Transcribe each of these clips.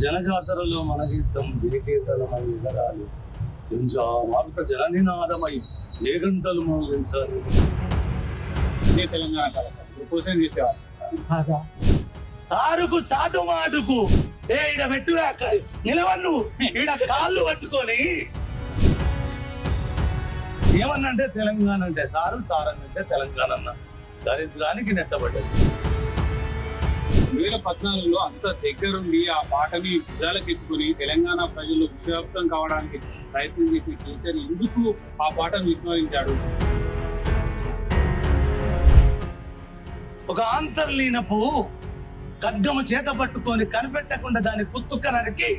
జనజాతరలో మన గీతం జయకీర్తనమై ఎగరాలి, మారుత జననినాదమై ఏ గంటలు మోగించాలి. ఇదే తెలంగాణ కళ కోసం చేసేవాళ్ళు. సారుకు సాటు మాటుకు ఈడ పెట్టు నిలవన్ను ఈడ కాళ్ళు పట్టుకొని ఏమన్నంటే తెలంగాణ అంటే సారు, సారన్నంటే తెలంగాణ అన్న దరిద్రానికి నెట్టబడ్డది. 2014లో అంత దగ్గరుండి ఆ పాటని భుజాలకు ఎత్తుకుని తెలంగాణ ప్రజలు విశ్వవ్యాప్తం కావడానికి ప్రయత్నం చేసిన కేసీఆర్ ఎందుకు ఆ పాటను విస్మరించాడు? ఒక ఆంతర్లీనపు ఖడ్గము చేత పట్టుకొని కనిపెట్టకుండా దాన్ని కుత్తుక్క నరికి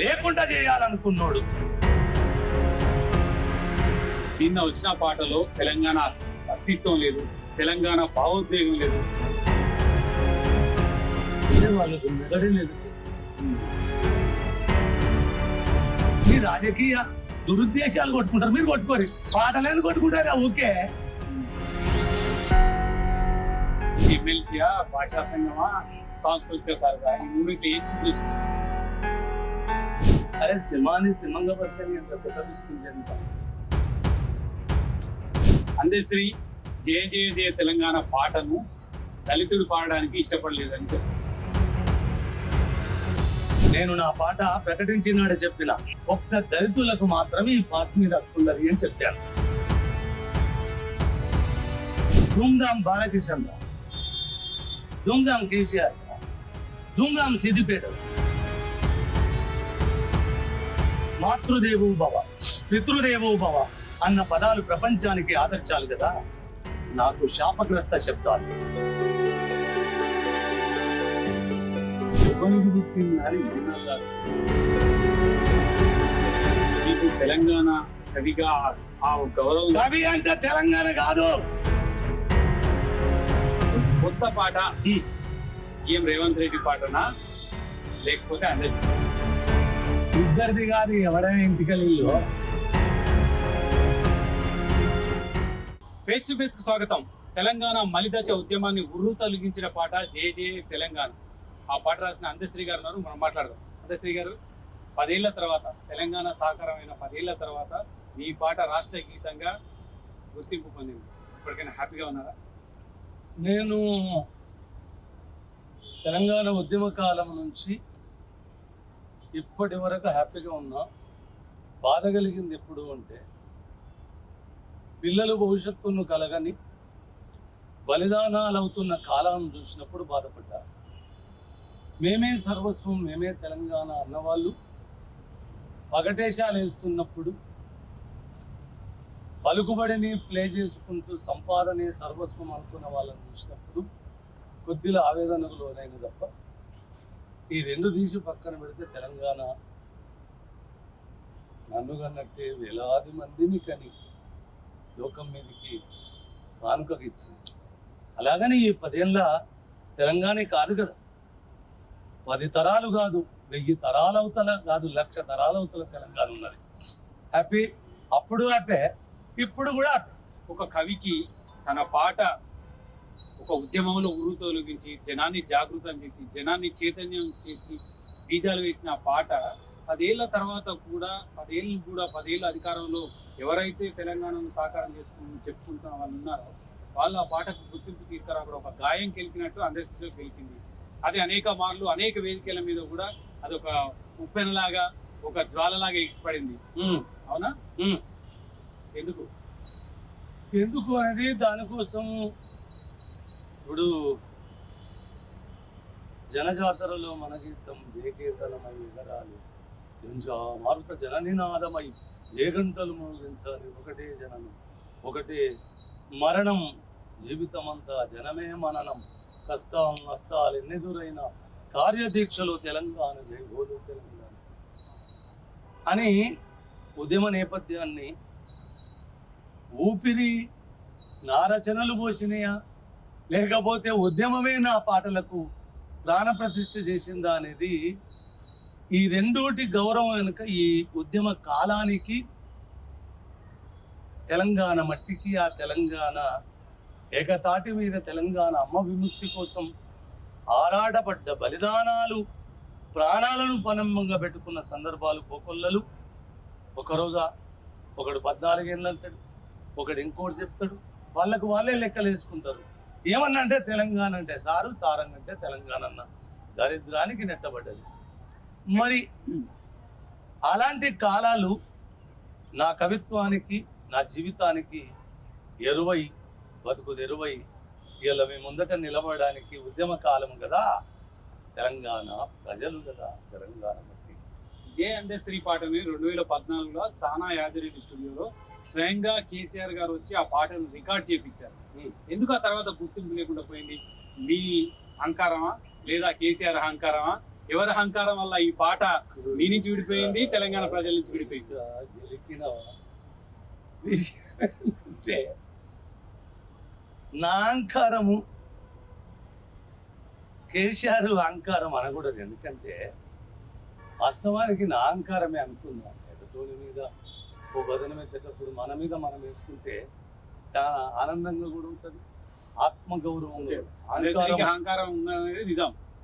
లేకుండా చేయాలనుకున్నాడు. నిన్న వచ్చిన పాటలో తెలంగాణ అస్తిత్వం లేదు, తెలంగాణ భావోద్వేగం లేదు. వాళ్ళకు మెదడే లేదు. మీ రాజకీయ దురుద్దేశాలు కొట్టుకుంటారు, మీరు కొట్టుకోరు. పాటలేదు కొట్టుకుంటారా? ఓకే. ఎమ్మెల్సీయా, భాషా సంఘమా, సాంస్కృతిక సరదా, ఈ మూడింట్లో ఏం చూసుకుంటారు? అరే సింహాన్ని సింహంగా బతకని అంత పెద్ద తీసుకుంటే అందశ్రీ జయ జయ జయ తెలంగాణ పాటను దళితుడు పాడడానికి ఇష్టపడలేదని చెప్పారు. నేను నా పాట ప్రకటించినాడే చెప్పిన ఒక్క దళితులకు మాత్రమే ఈ పాట మీద హక్కుందని అని చెప్పాను. ధూమ్ధాం బాలకిషన్, ధూమ్ధాం కేసీఆర్, ధూమ్ధాం సిద్దిపేట, మాతృదేవో భవ, పితృదేవో భవ అన్న పదాలు ప్రపంచానికి ఆదర్శాలు కదా. నాకు శాపగ్రస్త శబ్దాలు. మీకు తెలంగాణ కవిగా ఆ గౌరవం. కవి అంటే తెలంగాణ కాదు. కొత్త పాట సీఎం రేవంత్ రెడ్డి పాటనా లేకపోతే అందశ్రీ? ఇద్దరిది కాదు, ఎవరైనా ఇంటికెళ్ళి. ఫేస్ టు ఫేస్ కు స్వాగతం. తెలంగాణ మలిదశ ఉద్యమాన్ని ఉర్రు తొలగించిన పాట జయ జయ తెలంగాణ. ఆ పాట రాసిన అందశ్రీ గారు ఉన్నారు, మనం మాట్లాడదాం. అందశ్రీ గారు, 10 ఏళ్ల తర్వాత తెలంగాణ సాకారమైన 10 ఏళ్ల తర్వాత మీ పాట రాష్ట్ర గీతంగా గుర్తింపు పొందింది. ఇప్పటికైనా హ్యాపీగా ఉన్నారా? నేను తెలంగాణ ఉద్యమ కాలం నుంచి ఇప్పటి వరకు హ్యాపీగా ఉన్నా. బాధ కలిగింది ఎప్పుడు అంటే, పిల్లలు భవిష్యత్తును కలగని బలిదానాలు అవుతున్న కాలాన్ని చూసినప్పుడు బాధపడ్డా. మేమే సర్వస్వం, మేమే తెలంగాణ అన్నవాళ్ళు పగటేశాలు వేస్తున్నప్పుడు, పలుకుబడిని ప్లే చేసుకుంటూ సంపాదనే సర్వస్వం అనుకున్న వాళ్ళని చూసినప్పుడు కొద్దిగా ఆవేదనకు లోనైన తప్ప, ఈ రెండు తీసి పక్కన పెడితే తెలంగాణ నన్ను కన్నట్టే వేలాది మందిని కని లోకం మీదకి కానుకగా ఇచ్చింది. అలాగని ఈ 10 ఏళ్ళ తెలంగాణ కాదు కదా, 10 తరాలు కాదు, 1000 తరాల అవతల కాదు, 1,00,000 తరాల అవతల తెలంగాణ ఉన్నది. హ్యాపీ. అప్పుడు హ్యాపీ, ఇప్పుడు కూడా హ్యాపీ. ఒక కవికి తన పాట ఒక ఉద్యమంలో ఉర్రు తొలగించి జనాన్ని జాగృతం చేసి జనాన్ని చైతన్యం చేసి బీజాలు వేసిన పాట 10 ఏళ్ల తర్వాత కూడా 10 ఏళ్ళు అధికారంలో ఎవరైతే తెలంగాణను సాకారం చెప్పుకుంటున్న వాళ్ళు ఉన్నారో వాళ్ళు ఆ పాటకు గుర్తింపు తీసుకురాకుండా ఒక గాయం కెలికినట్టు అందరిలో కెలికింది. అది అనేక మార్లు అనేక వేదికల మీద కూడా అది ఒక ఉప్పెనలాగా, ఒక జ్వాలలాగా ఎగిసిపడింది. అవునా? ఎందుకు ఎందుకు అనేది దానికోసం ఇప్పుడు జనజాతరలో మన గీతం జయకీర్తనమై ఎగరాలి, మారుత జననినాదమై ఏ గంటలు మోగించాలి, ఒకటే జననం ఒకటే మరణం, జీవితమంతా జనమే మననం, కష్టం నష్టాలు ఎన్నెదురైన కార్యదీక్షలు తెలంగాణ జయగోలు తెలంగాణ అని ఉద్యమ నేపథ్యాన్ని ఊపిరి నా రచనలు పోసినాయా లేకపోతే ఉద్యమమే నా పాటలకు ప్రాణప్రతిష్ఠ చేసిందా అనేది, ఈ రెండోటి గౌరవం వెనుక ఈ ఉద్యమ కాలానికి, తెలంగాణ మట్టికి, ఆ తెలంగాణ ఏకతాటి మీద తెలంగాణ అమ్మ విముక్తి కోసం ఆరాటపడ్డ బలిదానాలు ప్రాణాలను పణంగా పెట్టుకున్న సందర్భాలు కోకొల్లలు. ఒకరోజు ఒకడు 14 ఏళ్ళు అంటాడు, ఒకడు ఇంకోటి చెప్తాడు. వాళ్ళకు వాళ్ళే లెక్కలు వేసుకుంటారు. ఏమన్నా అంటే తెలంగాణ అంటే సారంగ అంటే తెలంగాణ అన్న దరిద్రానికి నెట్టబడ్డది. మరి అలాంటి కాలాలు నా కవిత్వానికి, నా జీవితానికి ఎరువై, బతుకు తెరువై ఇలా మీ ముందట నిలబడడానికి ఉద్యమ కాలం కదా, తెలంగాణ ప్రజలు కదా, తెలంగాణ మట్టి. ఇదే అంటే శ్రీ పాటని 2014లో సానా యాదిరెడ్డి స్టూడియోలో స్వయంగా కేసీఆర్ గారు వచ్చి ఆ పాటను రికార్డ్ చేయించారు. ఎందుకు ఆ తర్వాత గుర్తింపు లేకుండా పోయింది? మీ అహంకారమా లేదా కేసీఆర్ అహంకారమా? ఎవరి అహంకారం వల్ల ఈ పాట మీ నుంచి విడిపోయింది, తెలంగాణ ప్రజల నుంచి విడిపోయింది? గెలికిన అంటే నా అహంకారము కేసీఆర్ అహంకారం అనకూడదు. ఎందుకంటే వాస్తవానికి నా అహంకారమే అనుకున్నాను. ఎదుటోని మీద ఓ బదనం ఎత్తేటప్పుడు మన మీద మనం వేసుకుంటే చాలా ఆనందంగా కూడా ఉంటుంది, ఆత్మగౌరవం కూడా. అహంకారం అనేది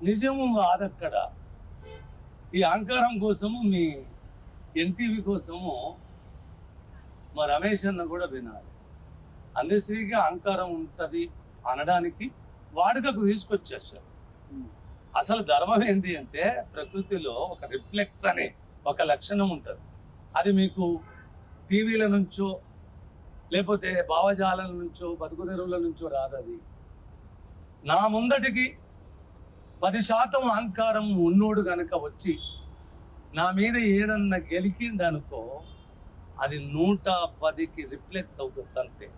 నిజము కాదక్కడ. ఈ అహంకారం కోసము మీ ఎన్టీవీ కోసము మా రమేష్ అన్న కూడా వినాలి. అందశ్రీకి అహంకారం ఉంటుంది అనడానికి వాడుకకు తీసుకొచ్చేస్తారు. అసలు ధర్మం ఏంటి అంటే ప్రకృతిలో ఒక రిఫ్లెక్స్ అనే ఒక లక్షణం ఉంటుంది. అది మీకు టీవీల నుంచో లేకపోతే భావజాలం నుంచో బతుకుదెరువుల నుంచో రాదది. నా ముందటికి 10% అహంకారం ఉన్నోడు కనుక వచ్చి నా మీద ఏదన్నా గెలికిండనుకో అది 110కి రిఫ్లెక్స్ అవుతుంది అంతే.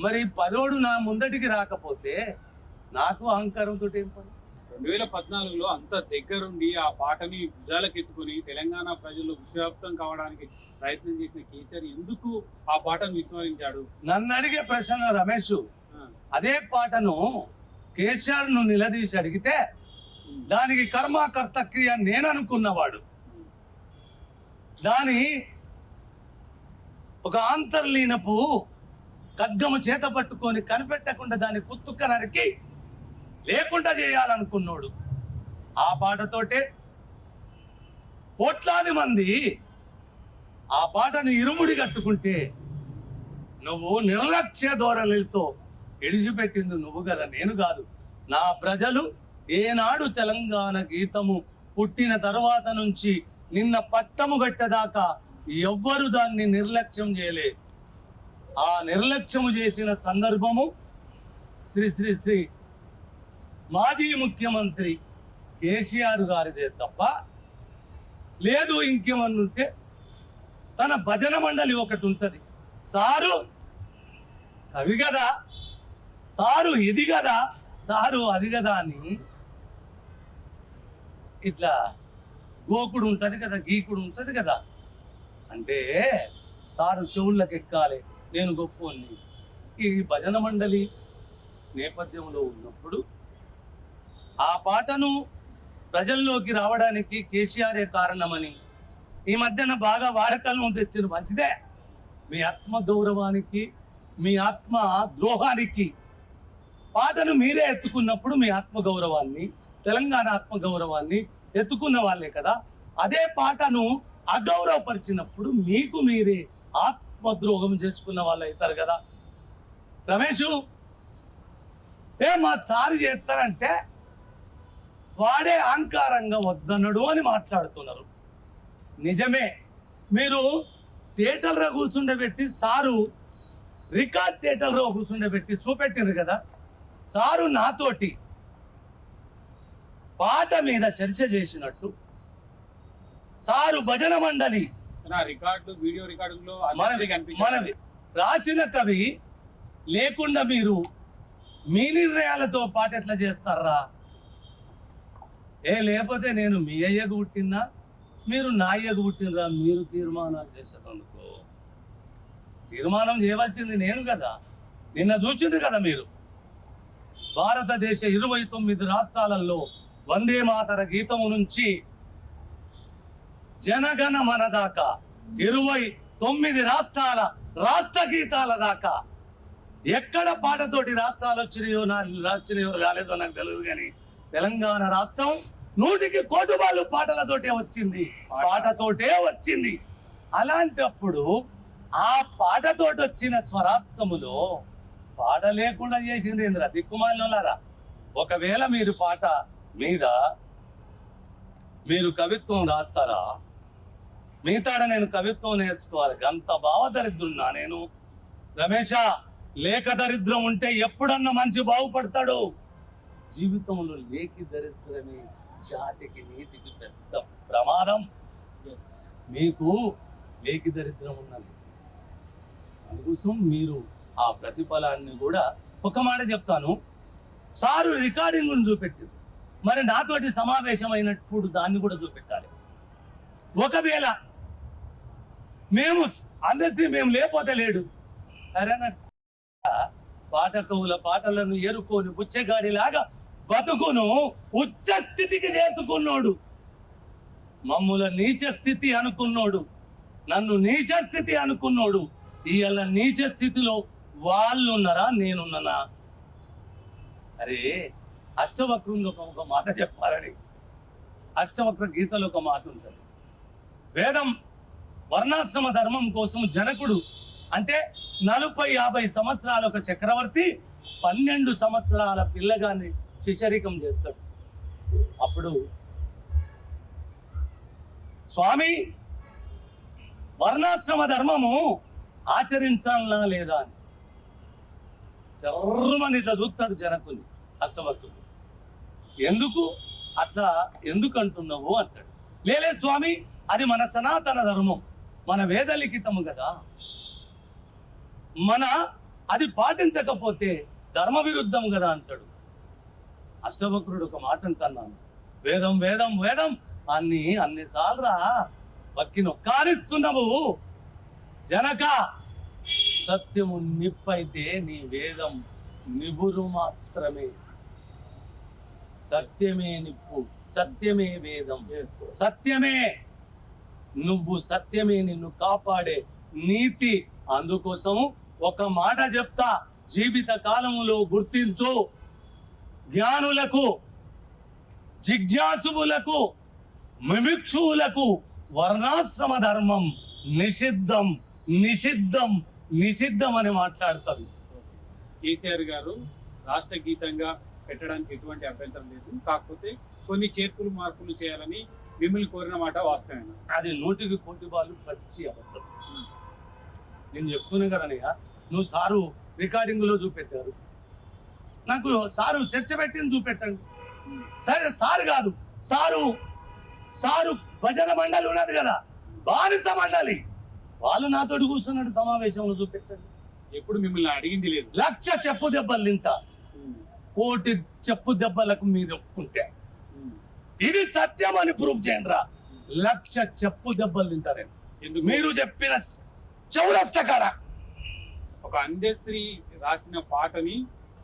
మరి 10 నా ముందటికి రాకపోతే నాకు అహంకారంతో ఏం పని? 2014లో అంత దగ్గరుండి ఆ పాటని భుజాలకు ఎత్తుకుని తెలంగాణ ప్రజలు విశ్వవ్యాప్తం కావడానికి ప్రయత్నం చేసిన కేసీఆర్ ఎందుకు ఆ పాటను విస్మరించాడు? నన్ను అడిగే ప్రశ్న రమేష్, అదే పాటను కేసీఆర్ ను నిలదీసి అడిగితే దానికి కర్మకర్త క్రియ నేను అనుకున్నవాడు దాని ఒక ఆంతర్లీనపు ఖడ్గము చేత పట్టుకొని కనిపెట్టకుండా దాన్ని కుత్తుక్క నరికి లేకుండా చేయాలనుకున్నాడు. ఆ పాటతోటే కోట్లాది మంది ఆ పాటను ఇరుముడి కట్టుకుంటే నువ్వు నిర్లక్ష్య ధోరణులతో ఎడిచిపెట్టింది నువ్వు కదా, నేను కాదు. నా ప్రజలు ఏనాడు తెలంగాణ గీతము పుట్టిన తర్వాత నుంచి నిన్న పట్టము గట్టదాకా ఎవ్వరు దాన్ని నిర్లక్ష్యం చేయలే. ఆ నిర్లక్ష్యము చేసిన సందర్భము శ్రీ శ్రీ శ్రీ మాజీ ముఖ్యమంత్రి కేసీఆర్ గారిదే తప్ప లేదు. ఇంకేమన్నుంటే తన భజన మండలి ఒకటి ఉంటుంది. సారు కవి కదా, సారు ఇది కదా, సారు అది కదా అని ఇట్లా గోకుడు ఉంటుంది కదా, గీకుడు ఉంటుంది కదా. అంటే సారు చెవుళ్ళకి ఎక్కాలి, నేను గొప్పని. ఈ భజన మండలి నేపథ్యంలో ఉన్నప్పుడు ఆ పాటను ప్రజల్లోకి రావడానికి కేసీఆరే కారణమని ఈ మధ్యన బాగా వాడకలను తెచ్చిన మంచిదే. మీ ఆత్మ గౌరవానికి, మీ ఆత్మ ద్రోహానికి పాటను మీరే ఎత్తుకున్నప్పుడు మీ ఆత్మ గౌరవాన్ని, తెలంగాణ ఆత్మ గౌరవాన్ని ఎత్తుకున్న వాళ్ళే కదా. అదే పాటను అగౌరవపరిచినప్పుడు మీకు మీరే ఆత్మద్రోహం చేసుకున్న వాళ్ళు అవుతారు కదా. రమేష్ మా సారు చేస్తారంటే వాడే అహంకారంగా వద్దనడు అని మాట్లాడుతున్నారు. నిజమే, మీరు థియేటర్లో కూర్చుండబెట్టి సారు రికార్డ్ థియేటర్లో కూర్చుండబెట్టి చూపెట్టిండ్రు కదా. సారు నాతోటి పాట మీద చర్చ చేసినట్టు సారు భజన మండలి వీడియో రికార్డులో మనవి రాసిన కవి లేకుండా మీరు మీ నిర్ణయాలతో పాట ఎట్లా చేస్తారా? లేకపోతే నేను మీ అయ్యకు పుట్టినా, మీరు నా అయ్యకు పుట్టినరా? మీరు తీర్మానాలు చేసేటందుకు తీర్మానం చేయవలసింది నేను కదా. నిన్న చూసిండ్రు కదా మీరు, భారతదేశ 29 రాష్ట్రాలలో వందే మాతర గీతము నుంచి జనగణ మన దాకా 29 రాష్ట్రాల రాష్ట్ర గీతాల దాకా ఎక్కడ పాటతోటి రాష్ట్రాలు వచ్చినాయో రాలేదో నాకు తెలియదు, కానీ తెలంగాణ రాష్ట్రం 100కి కోటి వాళ్ళు పాటలతోటే వచ్చింది, పాటతోటే వచ్చింది. అలాంటప్పుడు ఆ పాటతోటి వచ్చిన స్వరాస్తములో పాట లేకుండా చేసింది ఇంద్ర దిక్కుమాలినోలారా. ఒకవేళ మీరు పాట మీద మీరు కవిత్వం రాస్తారా? మిగతాడ నేను కవిత్వం నేర్చుకోవాలి, గంత భావదరిద్రున్నా నేను. రమేష, లేఖ దరిద్రం ఉంటే ఎప్పుడన్నా మంచి బాగుపడతాడు. జీవితంలో లేఖి దరిద్రమే జాతికి నీతికి పెద్ద ప్రమాదం. మీకు లేఖి దరిద్రం ఉన్నది, అందుకోసం మీరు ఆ ప్రతిఫలాన్ని కూడా ఒక మాట చెప్తాను. సారు రికార్డింగ్ చూపెట్టారు, మరి నాతోటి సమావేశం అయినప్పుడు దాన్ని కూడా చూపెట్టాలి. ఒకవేళ మేము అందసి మేము లేకపోతే లేడు, అరే నాకు పాఠకవుల పాటలను ఏరుకొని బుచ్చెగాడిలాగా బతుకును ఉచ్చ స్థితికి చేసుకున్నాడు. మమ్ముల నీచ స్థితి అనుకున్నాడు, నన్ను నీచ స్థితి అనుకున్నాడు. ఇవాళ నీచ స్థితిలో వాళ్ళు ఉన్నారా, నేనున్నానా? అరే అష్టవక్రంలో ఒక మాట చెప్పాలని, అష్టవక్ర గీతలో ఒక మాట ఉంటుంది. వేదం వర్ణాశ్రమ ధర్మం కోసం జనకుడు అంటే 40-50 సంవత్సరాల ఒక చక్రవర్తి 12 సంవత్సరాల పిల్లగాన్ని శిశరికం చేస్తాడు. అప్పుడు స్వామి వర్ణాశ్రమ ధర్మము ఆచరించాలనా లేదా అని చర్మని ఇట్లా చూస్తాడు జనకుని అష్టవక్రుడు. ఎందుకు అట్లా ఎందుకు అంటున్నావు అంటాడు. లేలే స్వామి, అది మన సనాతన ధర్మం, మన వేద లిఖితము కదా, మన అది పాటించకపోతే ధర్మ విరుద్ధం కదా అంటాడు. అష్టవక్రుడు ఒక మాట అంటున్నాను, వేదం వేదం వేదం అన్నిసార్లు వక్కి నొక్కారిస్తున్నావు జనక. సత్యము నిప్పైతే నీ వేదం నివురు మాత్రమే. సత్యమే నిప్పు, సత్యమే వేదం, సత్యమే నువ్వు, సత్యమే నిన్ను కాపాడే నీతి. అందుకోసం ఒక మాట చెప్తా, జీవిత కాలములో గుర్తించు. జ్ఞానులకు, జిజ్ఞాసువులకు, మిమిక్షువులకు వర్ణాశ్రమ ధర్మం నిషిద్ధం, నిషిద్ధం, నిషిద్ధం అని మాట్లాడతారు. కేసీఆర్ గారు రాష్ట్ర గీతంగా పెట్టడానికి ఎటువంటి అభ్యంతరం లేదు, కాకపోతే కొన్ని చేర్పులు మార్పులు చేయాలని మిమ్మల్ని కోరిన మాట వాస్తవేనా? అది 100కి కోటి వాళ్ళు పచ్చి అబద్ధం. నేను చెప్తున్నా కదనయ్య, నువ్వు సారు రికార్డింగ్ లో చూపెట్టారు, నాకు సారు చర్చ పెట్టింది చూపెట్టండి. సరే సారు కాదు, సారు భజన మండలి ఉన్నది కదా, బానిస మండలి, వాళ్ళు నాతోటి కూర్చున్నాడు సమావేశంలో చూపెట్టండి. ఎప్పుడు మిమ్మల్ని అడిగింది లేదు. 1,00,000 చెప్పు దెబ్బలు తింటా, 1,00,000 చెప్పు దెబ్బలకు మీరు ఒప్పుకుంటే ఇది సత్యం అని ప్రూవ్ చేయండి రా. 1,00,000 చెప్పు దెబ్బలు తింటారు మీరు చెప్పిన చౌరస్తకార. ఒక అందస్త్రీ రాసిన పాటని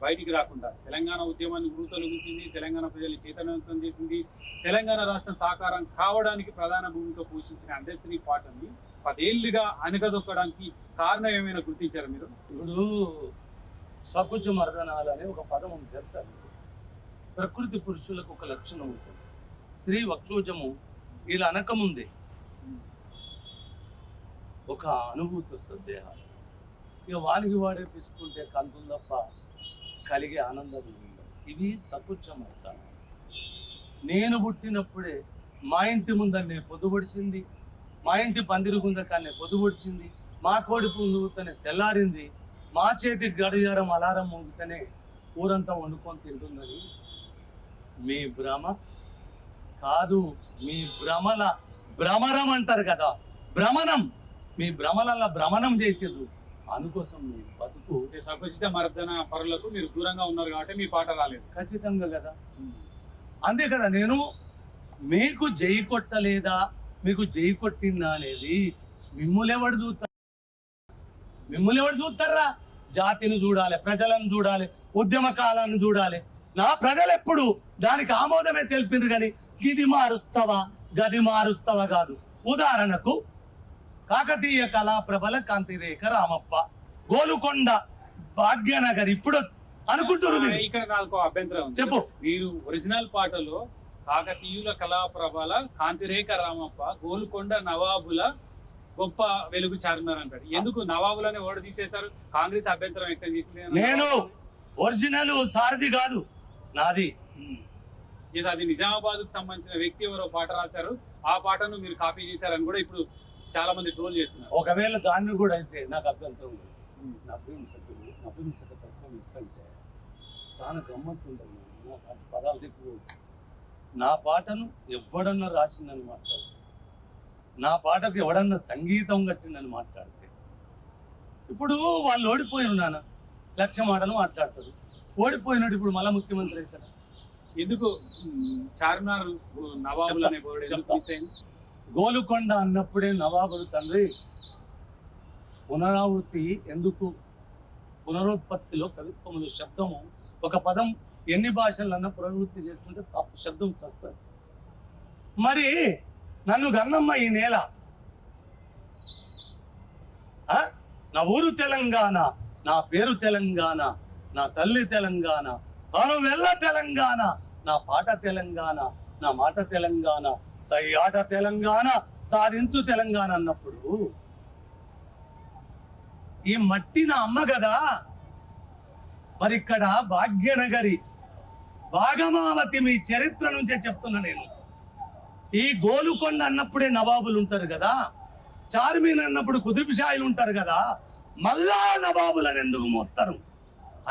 బయటికి రాకుండా తెలంగాణ ఉద్యమాన్ని ఉరుతొలగించింది, తెలంగాణ ప్రజల్ని చైతన్యవంతం చేసింది, తెలంగాణ రాష్ట్రం సాకారం కావడానికి ప్రధాన భూమిక పోషించిన అందస్త్రీ పాటని 10 ఏళ్లుగా అనగదొక్కడానికి కారణం ఏమైనా గుర్తించారా మీరు? ఇప్పుడు సకుచ మర్దనాలు అనే ఒక పదం ఉంది తెలుసా? ప్రకృతి పురుషులకు ఒక లక్షణం ఉంటుంది, స్త్రీ వక్షోజము ఇలా అనకముందే ఒక అనుభూతి వస్తుంది దేహాలు. ఇక వానికి వాడే పిసుకుంటే కంతులు తప్ప కలిగే ఆనందం ఉండదు. ఇవి సకుచం అవుతాను. నేను పుట్టినప్పుడే మా ఇంటి ముందనే పొద్దుపడిచింది, మా ఇంటి పందిరుగుంద కానీ పొద్దుపడిచింది, మా కోడి పుంగుతనే తెల్లారింది, మా చేతి గడియారం అలారం మోగితేనే ఊరంతా వండుకొని తింటున్నది. మీ భ్రమ కాదు, మీ భ్రమల భ్రమరం అంటారు కదా, భ్రమణం, మీ భ్రమల భ్రమణం చేసేది. అందుకోసం మీ బతుకు సకుచిత మర్దన పరులకు మీరు దూరంగా ఉన్నారు కాబట్టి మీ పాట రాలేదు. ఖచ్చితంగా కదా, అంతే కదా. నేను మీకు జై కొట్టలేదా, మీకు జై కొట్టిందా అనేది మిమ్మల్ని ఎవడు చూస్తారా? జాతిని చూడాలి, ప్రజలను చూడాలి, ఉద్యమ కాలాన్ని చూడాలి. నా ప్రజలు ఎప్పుడు దానికి ఆమోదమే తెలిపినారు కానీ గిది మారుస్తావా గది మారుస్తావా కాదు. ఉదాహరణకు కాకతీయ కళా ప్రబల కాంతిరేఖ రామప్ప, గోలుకొండ భాగ్యనగర్ ఇప్పుడు అనుకుంటారు. ఇక్కడ నాకు అభ్యంతరం ఉంది. చెప్పు. మీరు ఒరిజినల్ పాటలో కాకతీయుల కళాప్రభల కాంతిరేఖ రామప్ప గోల్కొండ నవాబుల గొప్ప వెలుగు చార్మినార్ అంటాడు. ఎందుకు నవాబులని ఓడి తీసేశారు? కాంగ్రెస్ అభ్యంతరం వ్యక్తం చేసింది. నేను ఒరిజినల్ సారథి కాదు నాది. అది నిజామాబాద్ కు సంబంధించిన వ్యక్తి ఎవరో పాట రాశారు, ఆ పాటను మీరు కాపీ చేశారని కూడా ఇప్పుడు చాలా మంది ట్రోల్ చేస్తున్నారు. ఒకవేళ దాన్ని కూడా అయితే నాకు అభ్యంతరం లేదు. నపుంసకత్వం ఎట్లంటే చాలా గమ్మత్తు ఉంటుంది. నాకు పదాలు దిక్కు నా పాటను ఎవడన్నా రాసిందని మాట్లాడితే, నా పాటకు ఎవడన్నా సంగీతం కట్టిందని మాట్లాడితే, ఇప్పుడు వాళ్ళు ఓడిపోయి ఉన్నానా 1,00,000 మాటలు మాట్లాడతారు. ఓడిపోయినట్టు ఇప్పుడు మళ్ళా ముఖ్యమంత్రి అవుతారు. ఎందుకు చార్మినార్ నవాబులు అనే బోర్డు ఎందుకు మిస్ అయింది? గోలుకొండ అన్నప్పుడే నవాబులు తండ్రి పునరావృత్తి ఎందుకు? పునరుత్పత్తిలో కవిత్వములు శబ్దము ఒక పదం ఎన్ని భాషలన్నా పునరావృత్తి చేసుకుంటే తప్పు శబ్దం చేస్తారు. మరి నన్ను గన్నమ్మ ఈ నేల, నా ఊరు తెలంగాణ, నా పేరు తెలంగాణ, నా తల్లి తెలంగాణ, తాను వెళ్ళ తెలంగాణ, నా పాట తెలంగాణ, నా మాట తెలంగాణ, సై ఆట తెలంగాణ, సాధించు తెలంగాణ అన్నప్పుడు ఈ మట్టి నా అమ్మ కదా. మరి ఇక్కడ భాగ్యనగరి భాగమావతి మీ చరిత్ర నుంచే చెప్తున్నా నేను. ఈ గోలుకొండ అన్నప్పుడే నవాబులు ఉంటారు కదా, చార్మిన్ అన్నప్పుడు కుతుబ్షాయిలు ఉంటారు కదా, మళ్ళా నవాబులను ఎందుకు మోస్తారు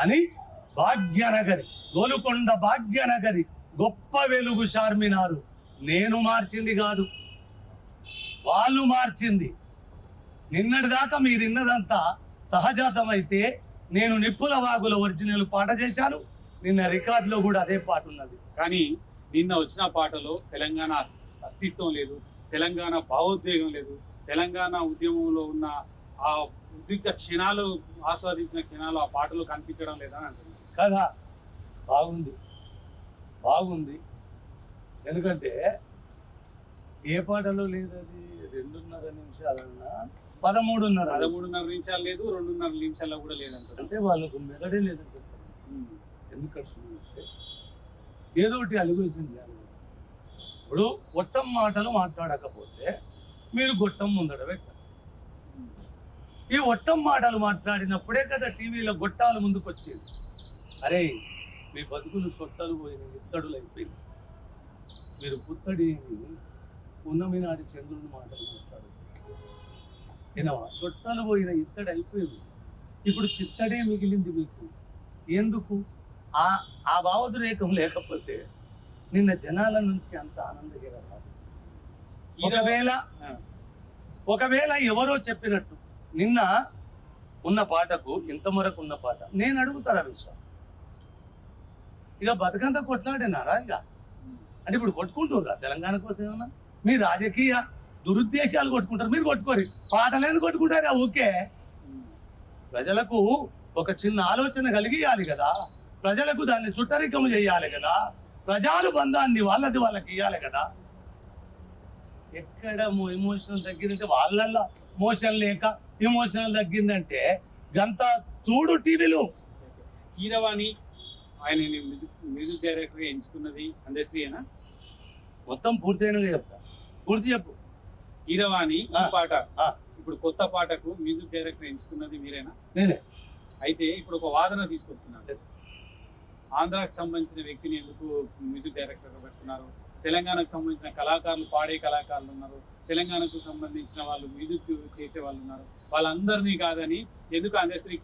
అని భాగ్యనగరి, గోలుకొండ భాగ్యనగరి, గొప్ప వెలుగు చార్మినారు నేను మార్చింది కాదు, వాళ్ళు మార్చింది. నిన్నటిదాకా మీరు విన్నదంతా సహజాతమైతే నేను నిప్పుల వాగుల ఒరిజినల్ పాట చేశాను. నిన్న రికార్డులో కూడా అదే పాట ఉన్నది. కానీ నిన్న వచ్చిన పాటలో తెలంగాణ అస్తిత్వం లేదు, తెలంగాణ భావోద్వేగం లేదు, తెలంగాణ ఉద్యమంలో ఉన్న ఆ ఉద్రిక్త క్షణాలు, ఆస్వాదించిన క్షణాలు ఆ పాటలో కనిపించడం లేదని అంటున్నారు కదా. బాగుంది, బాగుంది. ఎందుకంటే ఏ పాటలో లేదు అది. 2.5 నిమిషాలన్నా 13.5 నిమిషాలు లేదు, 2.5 నిమిషాల్లో కూడా లేదంటారు. అంటే వాళ్ళకు మెదడే లేదని చెప్తారు. ఎందుకంటే ఏదో ఒకటి అలిగేషన్ చేయాలి. ఇప్పుడు గొట్టం మాటలు మాట్లాడకపోతే మీరు గొట్టం ముందడ పెట్టారు. ఈ ఒట్టం మాటలు మాట్లాడినప్పుడే కదా టీవీలో గొట్టాలు ముందుకు వచ్చేది. అరే మీ బతుకులు సొట్టలు పోయినాయి, ఇత్తడులు అయిపోయింది. మీరు పుత్తడిని ఉన్నమి నాటి చంద్రుని మాటలు మాట్లాడు. ఏనవా సొట్టలు పోయిన ఇత్తడి అయిపోయింది, ఇప్పుడు చిత్తడే మిగిలింది మీకు. ఎందుకు? ఆ భావోద్రేకం లేకపోతే నిన్న జనాల నుంచి అంత ఆనందగిర రాదు. ఒకవేళ ఎవరో చెప్పినట్టు నిన్న ఉన్న పాటకు ఇంతవరకు ఉన్న పాట నేను అడుగుతారా విషయం, ఇక బతుకంతా కొట్లాడినారా? ఇక అంటే ఇప్పుడు కొట్టుకుంటురా తెలంగాణ కోసం ఏమన్నా? మీ రాజకీయ దురుద్దేశాలు కొట్టుకుంటారు, మీరు కొట్టుకోరు. పాటలేదు కొట్టుకుంటారా? ఓకే, ప్రజలకు ఒక చిన్న ఆలోచన కలిగియాలి కదా, ప్రజలకు దాన్ని చుట్టరికం చేయాలి కదా, ప్రజలు బంధాన్ని వాళ్ళకి ఇవ్వాలి కదా. ఎక్కడ ఎమోషనల్ తగ్గిందంటే వాళ్ళల్లో మోషన్ లేక ఎమోషనల్ తగ్గిందంటే గంత చూడు టీవీలో. కీరవాణి ఆయన మ్యూజిక్ డైరెక్టర్ ఎంచుకున్నది అందశ్రీనా? మొత్తం పూర్తయిన చెప్తా, పూర్తి చెప్పు. కీరవాణి ఈ పాట ఇప్పుడు కొత్త పాటకు మ్యూజిక్ డైరెక్టర్ ఎంచుకున్నది మీరేనా? నేనే. అయితే ఇప్పుడు ఒక వాదన తీసుకొస్తున్నాను, ఆంధ్రాకి సంబంధించిన వ్యక్తిని ఎందుకు మ్యూజిక్ డైరెక్టర్గా పెట్టుకున్నారు? తెలంగాణకు సంబంధించిన కళాకారులు, పాడే కళాకారులు ఉన్నారు, తెలంగాణకు సంబంధించిన వాళ్ళు మ్యూజిక్ చేసే వాళ్ళు ఉన్నారు, వాళ్ళందరినీ కాదని ఎందుకు అందశ్రీ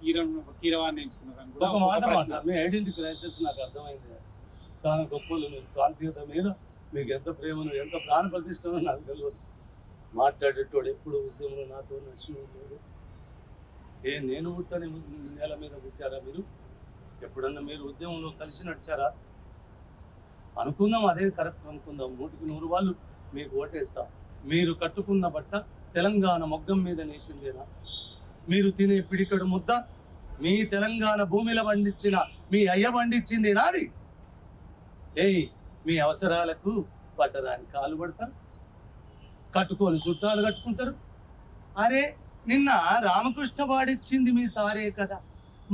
కీరవాణి ఎంచుకున్నారు? ఒక మాట మీ ఐడెంటిటీ క్రైసిస్ నాకు అర్థమైంది. చాలా గొప్పలు, మీరు ప్రాంతీయత మీద మీకు ఎంత ప్రేమను, ఎంత ప్రాణ ప్రతిష్టనో నాకు తెలియదు. మాట్లాడేటోడు ఎప్పుడు ఉద్యమంలో నాతో నష్టం లేదు. నేను పుట్టని నేల మీద పుట్టారా మీరు? ఎప్పుడన్నా మీరు ఉద్యమంలో కలిసి నడిచారా? అనుకుందాం, అదే కరెక్ట్ అనుకుందాం. 100కి 100 వాళ్ళు మీకు ఓటేస్తాం. మీరు కట్టుకున్న బట్ట తెలంగాణ మొగ్గం మీద నేసిందేనా? మీరు తినే పిడికడు ముద్ద మీ తెలంగాణ భూమిలో పండించిన మీ అయ్య పండించిందేనా? అది మీ అవసరాలకు పట్టడానికి కాలు పడతారు, కట్టుకొని చుట్టాలు కట్టుకుంటారు. అరే నిన్న రామకృష్ణ వాడిచ్చింది మీ సారే కదా,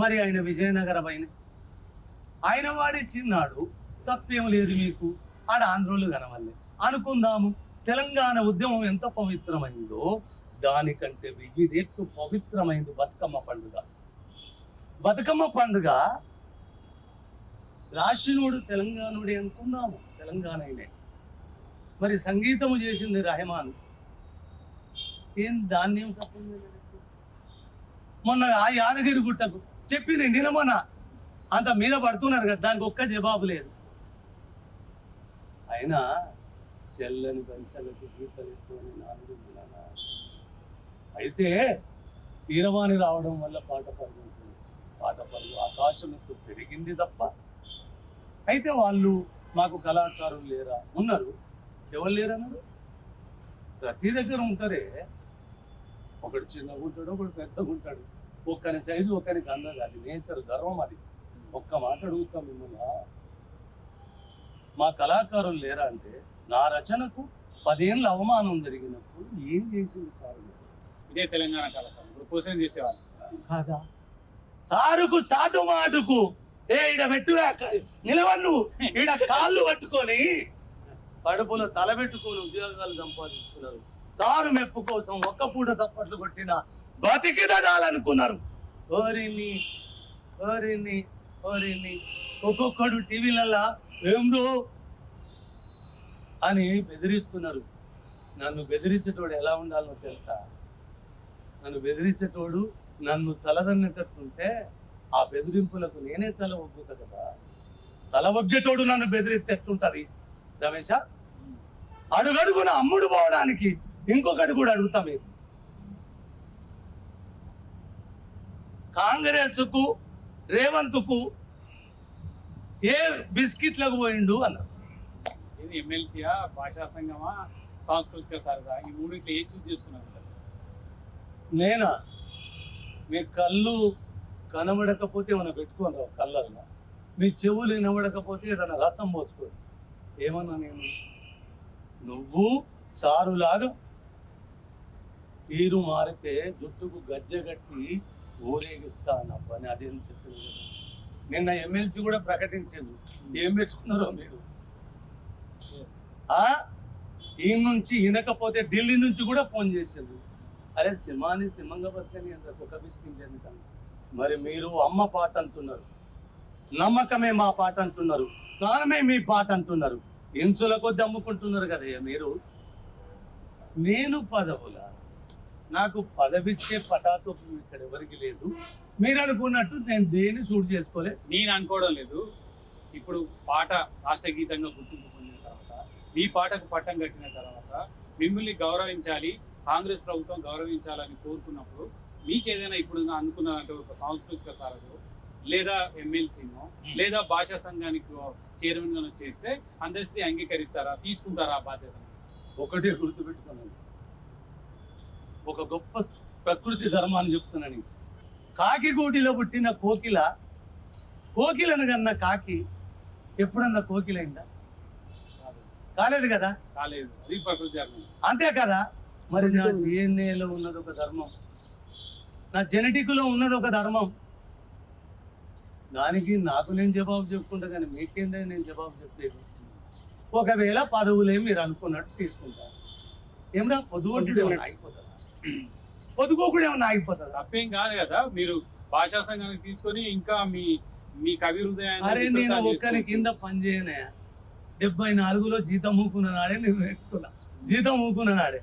మరి ఆయన విజయనగరం ఆయన వాడిచ్చిన్నాడు, తప్పేం లేదు మీకు. ఆడ ఆంధ్రోళ్ళు కనవల్లే. అనుకుందాము, తెలంగాణ ఉద్యమం ఎంత పవిత్రమైందో దానికంటే 1000 రెట్లు పవిత్రమైంది బతుకమ్మ పండుగ. బతుకమ్మ పండుగ రాసినోడు తెలంగాణుడే అనుకుందాము, తెలంగాణనే. మరి సంగీతము చేసింది రెహమాన్. ఏం దాన్ని ఏం సపోర్ట్ చేయలేదు? మొన్న ఆ యాదగిరి గుట్టకు చెప్పింది నిన్న మొన్న అంత మీద పడుతున్నారు కదా, దానికి ఒక్క జవాబు లేదు. అయినా చెల్లని పైసలకు గీతలు ఎక్కువని 4 నెలల. అయితే కీరవాణి రావడం వల్ల పాట పరుగుతుంది. పాట పరుగు ఆకాశం ఎత్తు పెరిగింది తప్ప. అయితే వాళ్ళు మాకు కళాకారులు లేరా? ఉన్నారు. ఎవరు లేరన్నారు? ప్రతి దగ్గర ఉంటారే. ఒకడు చిన్నగా ఉంటాడు, ఒకడు పెద్దగా ఉంటాడు. ఒక్కని సైజు ఒక్కనికి అందదు. అది నేచర్, ధర్మం. అది ఒక్క మాట అడుగుతాం మిమ్మల్ని, మా కళాకారులు లేరా అంటే, నా రచనకు 10 ఏళ్ళ అవమానం జరిగినప్పుడు ఏం చేసింది సార్? ఇదే తెలంగాణ కళాకారులు ఇప్పుడు క్వశ్చన్ చేసేవాళ్ళు కాదా? సారుకు సాటు మాటుకు ఈడ పెట్టుగా నిలవన్ను, ఈడ కాళ్ళు పట్టుకొని కడుపులో తల పెట్టుకొని ఉద్యోగాలు సంపాదించుకున్నారు. సారు మెప్పు కోసం ఒక్క పూట సప్పట్లు కొట్టిన బతికిద చాలనుకున్నారు. ఓరిని ఓరిని ఓరిని ఒక్కొక్కడు టీవీలల్లా ఏం రో అని బెదిరిస్తున్నారు. నన్ను బెదిరించేటోడు ఎలా ఉండాలో తెలుసా? నన్ను బెదిరించేటోడు నన్ను తలదన్నట్టుంటే ఆ బెదిరింపులకు నేనే తల ఒగ్గుతా కదా. తల ఒగ్గేటోడు నన్ను బెదిరిస్తే ఎట్లుంటది రమేష? అడుగడుగున అమ్ముడు పోవడానికి ఇంకొకటి కూడా అడుగుతా. మీరు కాంగ్రెస్ కు రేవంత్ కు ఏ బిస్కెట్లకు పోయిండు అన్నారు. ఇది ఎమ్మెల్సీయా, భాషా సంఘమా, సాంస్కృతిక సరదా, ఈ మూడింట్లో ఏది చూస్ చేసుకున్నారు? నేనా? మీ కళ్ళు కనబడకపోతే ఏమైనా పెట్టుకోని రావు కళ్ళల్లో, మీ చెవులు వినబడకపోతే ఏదైనా రసం పోసుకోండి. ఏమన్నా నేను? నువ్వు సారులాగా తీరు మారితే జుట్టుకు గజ్జె కట్టి ఊరేగిస్తా అన్న పని అదేం చెప్పింది. నిన్న ఎమ్మెల్సీ కూడా ప్రకటించింది. ఏం పెట్టుకున్నారో మీరు? ఈ నుంచి వినకపోతే ఢిల్లీ నుంచి కూడా ఫోన్ చేసిండ్రు. అరే సింహాన్ని సింహంగా బతకని అందరు ఒక బిస్కించింది కన్నా. మరి మీరు అమ్మ పాట అంటున్నారు, నమ్మకమే మా పాట అంటున్నారు, ప్రాణమే మీ పాట అంటున్నారు. ఇంచుల కొద్ది అమ్ముకుంటున్నారు కదయ్యా మీరు. నేను పదవుల, నాకు పదవిచ్చే పటాతో ఇక్కడ ఎవరికి లేదు. మీరు అనుకున్నట్టు నేను దేన్ని షూట్ చేసుకోలే. నేను అనుకోవడం లేదు. ఇప్పుడు పాట రాష్ట్ర గీతంగా గుర్తింపు పొందిన తర్వాత, మీ పాటకు పట్టం కట్టిన తర్వాత మిమ్మల్ని గౌరవించాలి, కాంగ్రెస్ ప్రభుత్వం గౌరవించాలని కోరుకున్నప్పుడు మీకు ఏదైనా ఇప్పుడు అనుకున్నారంటే ఒక సాంస్కృతిక సారథి లేదా ఎమ్మెల్సీనో లేదా భాషా సంఘానికి చైర్మన్ గానో చేస్తే అందరినీ అంగీకరిస్తారా, తీసుకుంటారా ఆ బాధ్యత? ఒకటే గుర్తుపెట్టుకున్నాను, ఒక గొప్ప ప్రకృతి ధర్మాన్ని చెప్తున్నాను. కాకిగూటిలో పుట్టిన కోకిల, కోకిలను కన్నా కాకి ఎప్పుడన్నా కోకిలైందా? కాలేదు కదా. కాలేదు. అది ప్రకృతి ధర్మం. అంతే కదా. మరి నా డిఎన్ఏలో ఉన్నది ఒక ధర్మం, నా జెనెటిక్లో ఉన్నది ఒక ధర్మం. దానికి నాకు నేను జవాబు చెప్పుకుంటా, కానీ మీకేందని నేను జవాబు చెప్పేది. ఒకవేళ పదవులే మీరు అనుకున్నట్టు తీసుకుంటారు. ఏమరా పొదుగుడు ఏమన్నా ఆగిపోతుందా? పొదుగోకుడు ఏమన్నా ఆగిపోతుందా? తప్పేం కాదు కదా. మీరు భాషా సంఘానికి తీసుకొని ఇంకా మీ మీ కవి హృదయాన్ని. అరే నేను ఒక్కరి కింద పని చేయనే. 74లో జీతం ఊకున్న నాడే నేను నేర్చుకున్నా. జీతం ఊకున్న నాడే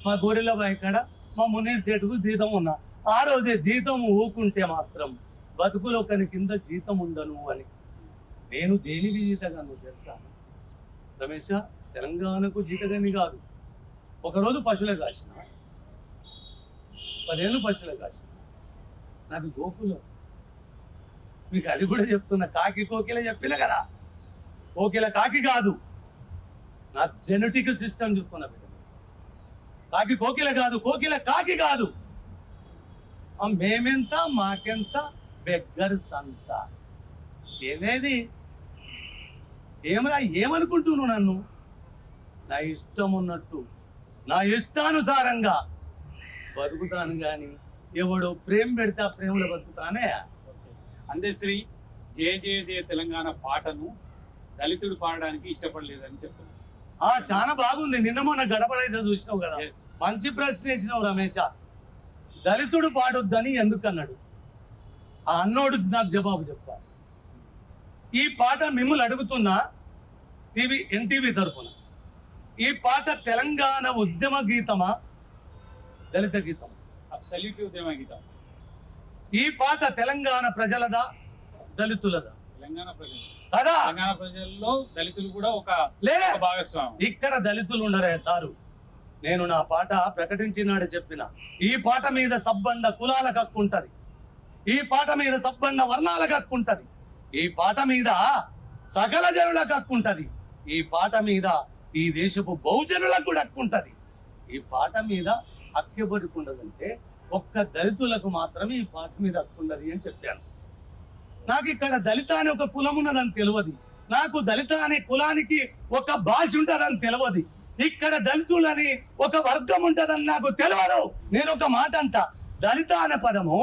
మా గొర్రెల బాయ్ కాడ మా మున్నీర్ సేటుకు జీతం ఉన్నా. ఆ రోజే జీతం ఊకుంటే మాత్రం బతుకులో ఒకరి కింద జీతం ఉండను అని. నేను దేనికి జీతగాను తెలుసా రమేష? తెలంగాణకు జీతగాని కాదు. ఒకరోజు పశువులే కాసిన, 10 ఏళ్ళు పశువులే కాసిన. నాది గోకులం. మీకు అది కూడా చెప్తున్నా. కాకి కోకిల చెప్పిన కదా, కోకిల కాకి కాదు. నా జెనెటిక్ సిస్టమ్ చెప్తున్నా బిడ్డ. కాకి కోకిల కాదు, కోకిల కాకి కాదు. మేమెంత మాకెంత బెగ్గర్ సంత. ఏమేది ఏమరా? ఏమనుకుంటున్నావు నన్ను? నా ఇష్టం ఉన్నట్టు నా ఇష్టానుసారంగా బతుకుతాను, కానీ ఎవడో ప్రేమ పెడితే ఆ ప్రేమలో బతుకుతానే. అందశ్రీ జయ జయ జయ తెలంగాణ పాటను దళితుడు పాడడానికి ఇష్టపడలేదని చెప్తున్నారు. చాలా బాగుంది. నిన్న మొన్న గడపడైతే చూసినావు కదా, Yes. మంచి ప్రశ్న వేసినావు రమేష. దళితుడు పాడొద్దని ఎందుకు అన్నాడు? ఆ అన్నోడు నాకు జవాబు చెప్పాలి. ఈ పాట మిమ్మల్ని అడుగుతున్నా ఎన్టీవీ తరఫున, ఈ పాట తెలంగాణ ఉద్యమ గీతమా దళిత గీతం? అబ్సల్యూట్లీ ఉద్యమ గీతం. ఈ పాట తెలంగాణ ప్రజలదా దళితులదా? తెలంగాణ ప్రజలు కదా. తెలంగాణ ప్రజల్లో దళితులు కూడా ఒక లేదా భాగస్వామి. ఇక్కడ దళితులు ఉండరే సారు. నేను నా పాట ప్రకటించినాడు చెప్పిన, ఈ పాట మీద సబ్బండ కులాలకు హక్కు ఉంటది, ఈ పాట మీద సబ్బండ వర్ణాలకు హక్కు ఉంటది, ఈ పాట మీద సకల జనులకు హక్కు ఉంటది, ఈ పాట మీద ఈ దేశపు బహుజనులకు కూడా హక్కు ఉంటది. ఈ పాట మీద హక్కు ఎవరికి ఉండదంటే ఒక్క దళితులకు మాత్రమే ఈ పాట మీద హక్కు ఉండదు అని చెప్పాను. నాకు ఇక్కడ దళిత అనే ఒక కులం ఉన్నదని తెలియదు, నాకు దళిత అనే కులానికి ఒక భాష ఉంటుందని తెలియదు, ఇక్కడ దళితులని ఒక వర్గం ఉంటుందని నాకు తెలియదు. నేను ఒక మాట అంట, దళిత అనే పదము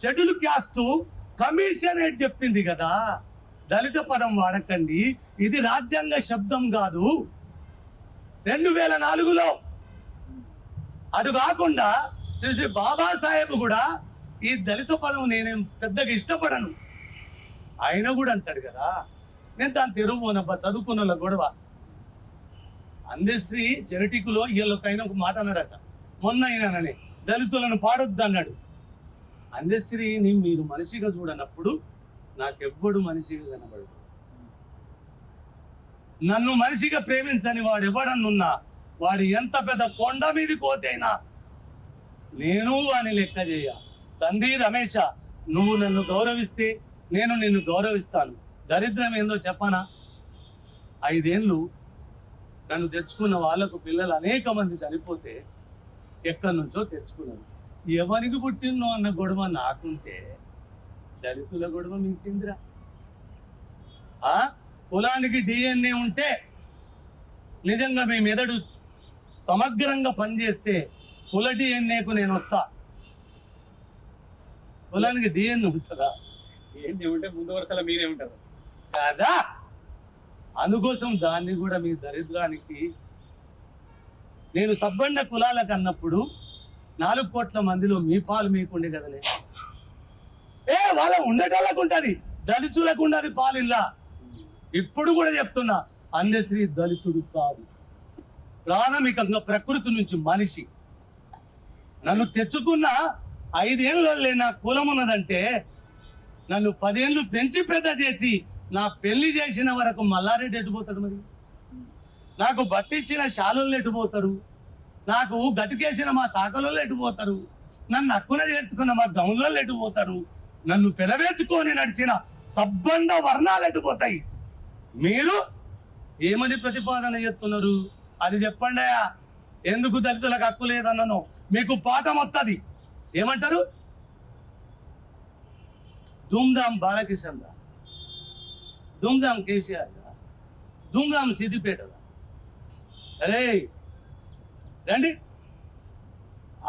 షెడ్యూల్ క్యాస్ట్ కమిషనరేట్ చెప్పింది కదా, దళిత పదం వాడకండి, ఇది రాజ్యాంగ శబ్దం కాదు. 2004లో అది కాకుండా శ్రీ బాబాసాహెబ్ కూడా ఈ దళిత పదం నేనేం పెద్దగా ఇష్టపడను, ఆయన కూడా అంటాడు కదా. నేను దాని తెరువునబ్బా, చదువుకున్న గొడవ. అందశ్రీ జెనెటిక్లో వీళ్ళకైనా ఒక మాట అన్నాడట, మొన్న అయినానని దళితులను పాడొద్దు అన్నాడు. అందశ్రీని మీరు మనిషిగా చూడనప్పుడు నాకెవ్వడు మనిషిగా కనబడు. నన్ను మనిషిగా ప్రేమించని వాడు ఎవడన్నున్నా, వాడు ఎంత పెద్ద కొండ మీది పోతేనా నేను వాని లెక్క చేయ. తండ్రి రమేష, నువ్వు నన్ను గౌరవిస్తే నేను నిన్ను గౌరవిస్తాను. దరిద్రం ఏందో చెప్పనా, 5 ఏళ్ళు నన్ను తెచ్చుకున్న వాళ్ళకు పిల్లలు అనేక మంది చనిపోతే ఎక్కడి నుంచో తెచ్చుకున్నారు. ఎవరికి పుట్టిందో అన్న గొడవ నాకుంటే దళితుల గొడవ మీటిందిరా. కులానికి DNA ఉంటే నిజంగా మీ మెదడు సమగ్రంగా పనిచేస్తే కుల DNAకు నేను వస్తా. కులానికి DNA ఉంటుందా? ఏంటి ఉంటే ముందు వరుసలో మీరే ఉంటారు కదా. అందుకోసం దాన్ని కూడా మీ దరిద్రానికి నేను సబ్బండ కులాలకు అన్నప్పుడు 4 కోట్ల మందిలో మీ పాలు మీకుండే కదలే. వాళ్ళ ఉండేటోళ్ళకు ఉంటది, దళితులకు ఉండదు పాలు. ఇలా ఇప్పుడు కూడా చెప్తున్నా, అందశ్రీ దళితుడు కాదు, ప్రాథమికంగా ప్రకృతి నుంచి మనిషి. నన్ను తెచ్చుకున్న 5 ఏళ్ళలో నా కులం ఉన్నదంటే నన్ను 10 ఏళ్ళు పెంచి పెద్ద చేసి నా పెళ్లి చేసిన వరకు మల్లారెడ్డి ఎట్టుపోతాడు, మరి నాకు బట్టిచ్చిన శాలులు ఎట్టుపోతారు, నాకు గట్టుకేసిన మా శాఖలలో ఎట్టుపోతారు, నన్ను హక్కున చేర్చుకున్న మా గౌన్లలో ఎట్టుపోతారు, నన్ను పెరవేసుకొని నడిచిన సబ్బండ వర్ణాలు ఎట్టుపోతాయి. మీరు ఏమని ప్రతిపాదన చేస్తున్నారు అది చెప్పండి. ఎందుకు దళితులకు హక్కు లేదన్నను మీకు పాఠం వస్తుంది. ఏమంటారు? ధూమ్ధామ్ బాలకిషన్దా, ధూమ్ధామ్ కేసీఆర్దా, ధూమ్ధామ్ సిద్దిపేటదా? అరే రండి.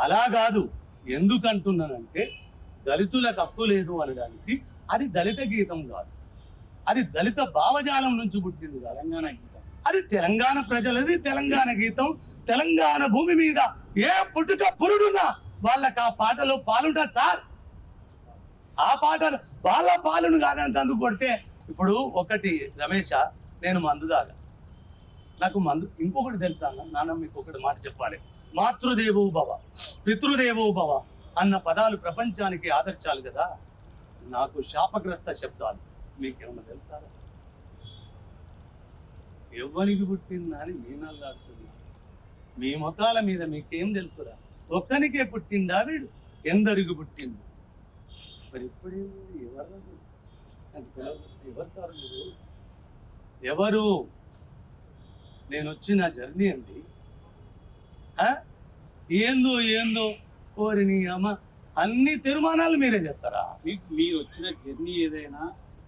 అలా కాదు. ఎందుకంటున్నానంటే దళితులకు హక్కు లేదు అనడానికి అది దళిత గీతం కాదు, అది దళిత భావజాలం నుంచి పుట్టింది కాదు. తెలంగాణ గీతం అది తెలంగాణ ప్రజలది, తెలంగాణ గీతం. తెలంగాణ భూమి మీద ఏ పుట్టుక పురుడున్నా వాళ్ళకి ఆ పాటలో పాలుంటా సార్. ఆ పాటలు వాళ్ళ పాలును కాదని తందుకు కొడితే ఇప్పుడు ఒకటి రమేష, నేను మందు దాగా, నాకు మందు. ఇంకొకటి తెలుసా నాన్న, మీకు ఒకటి మాట చెప్పాలి. మాతృదేవో భవ, పితృదేవో భవ అన్న పదాలు ప్రపంచానికి ఆదర్శాలు కదా. నాకు శాపగ్రస్త శబ్దాలు మీకేమన్నా తెలుసా? ఎవరికి పుట్టిందా అని నేనల్లాడుతున్నా. మీ ముఖాల మీద మీకేం తెలుసురా? ఒక్కనికే పుట్టిండా వీడు, ఎందరికి పుట్టిండు? మరి ఇప్పుడే ఎవరు సార్ మీరు? ఎవరు? నేను వచ్చిన జర్నీ అండి. ఏందో ఏందో కోరిని అమ్మ, అన్ని తీర్మానాలు మీరే చెప్తారా? మీరు వచ్చిన జర్నీ ఏదైనా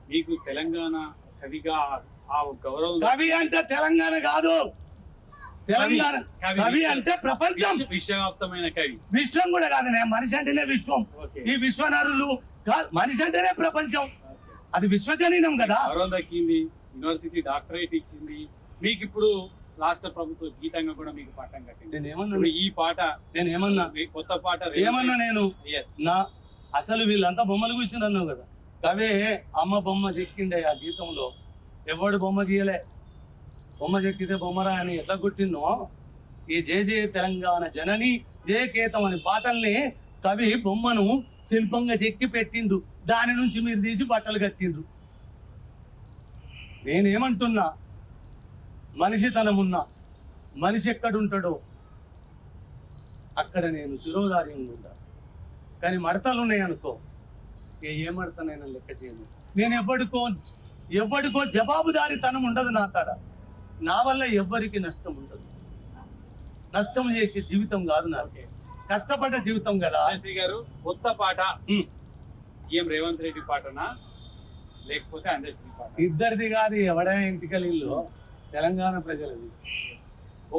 మీకు తెలంగాణ కవిగా ఆ గౌరవం. కవి అంటే తెలంగాణ కాదు, తెలంగాణ కవి అంటే ప్రపంచం, విశ్వవ్యాప్తమైన కవి. విశ్వం కూడా కాదు, మనిషి అంటేనే విశ్వం. ఈ విశ్వనరులు మనిషి అంటేనే ప్రపంచం, అది విశ్వజనీనం కదా. గౌరవం దక్కింది యూనివర్సిటీ డాక్టరేట్ ఇచ్చింది, మీకు ఇప్పుడు రాష్ట్ర ప్రభుత్వ గీతంగా కూడా మీకు పాఠం కట్టింది. నేనేమన్నా ఇప్పుడు ఈ పాట నేనేమన్నా ఈ కొత్త పాట ఏమన్నా నేను Yes. నా అసలు వీళ్ళంతా బొమ్మలు కూర్చుని అన్నావు కదా, కవే అమ్మ బొమ్మ చెక్కిండే ఆ గీతంలో ఎవడు బొమ్మ గీయలే, బొమ్మ చెక్కితే బొమ్మరా అని ఎట్లా కొట్టినో ఈ జయ జయ తెలంగాణ జనని జయకేతం అనే పాటల్ని కవి బొమ్మను శిల్పంగా చెక్కి పెట్టిండు, దాని నుంచి మీరు తీసి బట్టలు కట్టిండ్రు. నేనేమంటున్నా, మనిషితనమున్నా మనిషి ఎక్కడుంటాడో అక్కడ నేను శిరోధార్యంగా ఉండాలి. కానీ మడతలు ఉన్నాయనుకో, ఏ మడతనైనా లెక్క చేయను. నేను ఎవడికో జవాబుదారీతనం ఉండదు నా కాడ. నా వల్ల ఎవ్వరికి నష్టం ఉండదు. నష్టం చేసే జీవితం కాదు నాకు, కష్టపడ్డ జీవితం కదా. శ్రీ గారు, కొత్త పాట సీఎం రేవంత్ రెడ్డి పాటనా లేకపోతే అందశ్రీ పాట? ఇద్దరిది కాదు, ఎవడ ఇంటికలీళ్ళు తెలంగాణ ప్రజలది,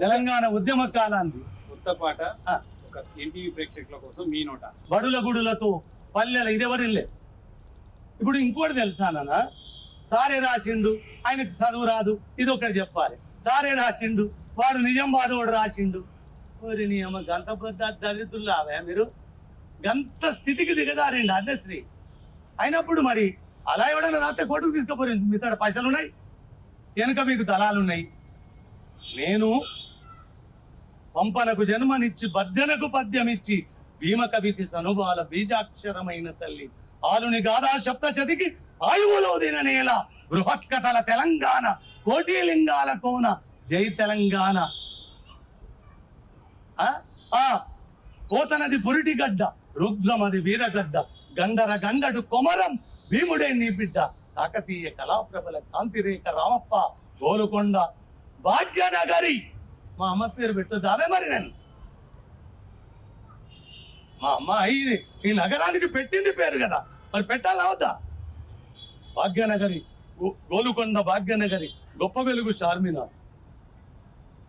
తెలంగాణ ఉద్యమ కాలాన్ని. కొత్త పాట ఒక ఎన్టీవీ ప్రేక్షకుల కోసం మీ నోట. బడుల గుడులతో పల్లెల ఇదెవరిల్లే. ఇప్పుడు ఇంకోటి తెలుసా నాన్న, సారే రాసిండు, ఆయనకు చదువు రాదు, ఇది ఒకటి చెప్పాలి. సారే రాసిండు, వాడు నిజామాబాద్ వాడు రాసిండు. ఓరి నియమ గంత పెద్ద దళితుల్లావే మీరు, గంత స్థితికి దిగజారిండు అందశ్రీ. అయినప్పుడు మరి అలా ఎవడన్నా రాస్తే కోర్టుకు తీసుకుపోయింది. మీ తోడ పైసలు ఉన్నాయి, వెనుక మీకు దళాలు ఉన్నాయి. నేను పంపనకు జన్మనిచ్చి బద్దెనకు పద్యమిచ్చి భీమ కవికి సనుబాల బీజాక్షరమైన తల్లి ఆలుని గాథా శబ్ద చదికి ఆయువులో దిన నేల బృహత్కథల తెలంగాణ కోటిలింగాల కోన జై తెలంగాణ. పోతనది పురిటి గడ్డ, రుద్రమది వీరగడ్డ, గండర గండడు కొమరం భీముడే నీ బిడ్డ, కాకతీయ కళాప్రభల కాంతిరేఖ రామప్ప గోలుకొండ భాగ్యనగరి. మా అమ్మ పేరు పెట్టొద్దామే మరి? నేను మా అమ్మ ఈ నగరానికి పెట్టింది పేరు కదా, మరి పెట్టాలా వద్దా? భాగ్యనగరి, గోలుకొండ భాగ్యనగరి, గొప్ప వెలుగు చార్మినార్.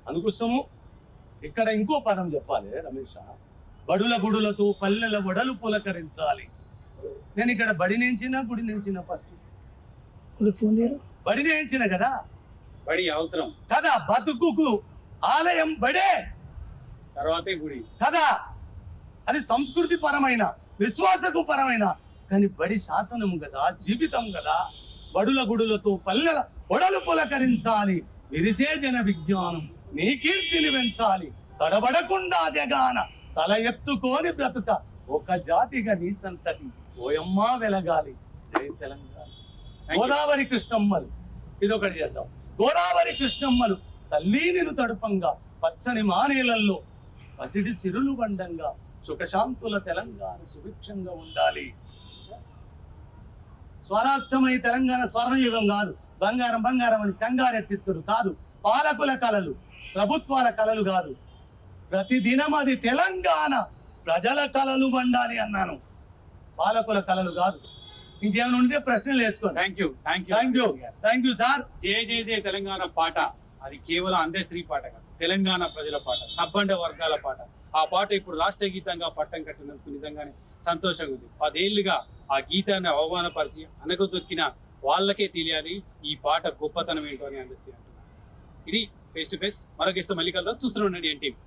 అందుకోసము ఇక్కడ ఇంకో పదం చెప్పాలి రమేష్, బడుల గుడులతో పల్లెల వడలు పులకరించాలి. నేను ఇక్కడ బడి నేంచిన గుడి నేంచిన, ఫస్ట్ బడి నేంచిన కదా, బడి అవసరం కదా, బతుకుకు ఆలయం బడే, తర్వాతే గుడి కదా. అది సంస్కృతి పరమైన, విశ్వాసకు పరమైన, కానీ బడి శాసనం కదా, జీవితం కదా. బడుల గుడులతో పల్లెల ఒడలు పులకరించాలి, విరిసే జన విజ్ఞానం నీ కీర్తిని పెంచాలి, తడబడకుండా జగాన తల ఎత్తుకోని బ్రతుక ఒక జాతిగా నీ సంతతి ఓయమ్మా వెలగాలి. జై తెలంగాణ. గోదావరి కృష్ణమ్మలు, ఇదొకటి చేద్దాం. గోదావరి కృష్ణమ్మలు తల్లి నిన్ను తడుపంగా, పచ్చని మానేలల్లో పసిడి చిరులు బండంగా, సుఖశాంతుల తెలంగాణ సుభిక్షంగా ఉండాలి. స్వరాష్ట్రమై తెలంగాణ స్వర్ణయుగం కాదు, బంగారం బంగారం అని కంగారెత్తిత్తుడు కాదు, పాలకుల కలలు ప్రభుత్వాల కలలు కాదు, ప్రతిదినం అది తెలంగాణ ప్రజల కలలు బండాలి అన్నాను, పాలకుల కలలు కాదు. ఇంకేమైనా ఉంటే ప్రశ్నలు వేసుకోండి. Thank you sir. జయ జయ జయ తెలంగాణ పాట అది కేవలం అందశ్రీ పాట కాదు, తెలంగాణ ప్రజల పాట, సబ్బండ వర్గాల పాట. ఆ పాట ఇప్పుడు రాష్ట్ర గీతంగా పట్టం కట్టినందుకు నిజంగానే సంతోషంగా ఉంది. 10 ఏళ్లుగా ఆ గీతాన్ని అవమానపరిచి అనగదొక్కిన వాళ్ళకే తెలియాలి ఈ పాట గొప్పతనం ఏంటో అని అందశ్రీ అంటున్నారు. ఇది ఫేస్ టు ఫేస్. మరొక ఇష్టం మళ్ళీ కలుద్దాం. చూస్తూనే ఉండండి ఎన్టీవీ.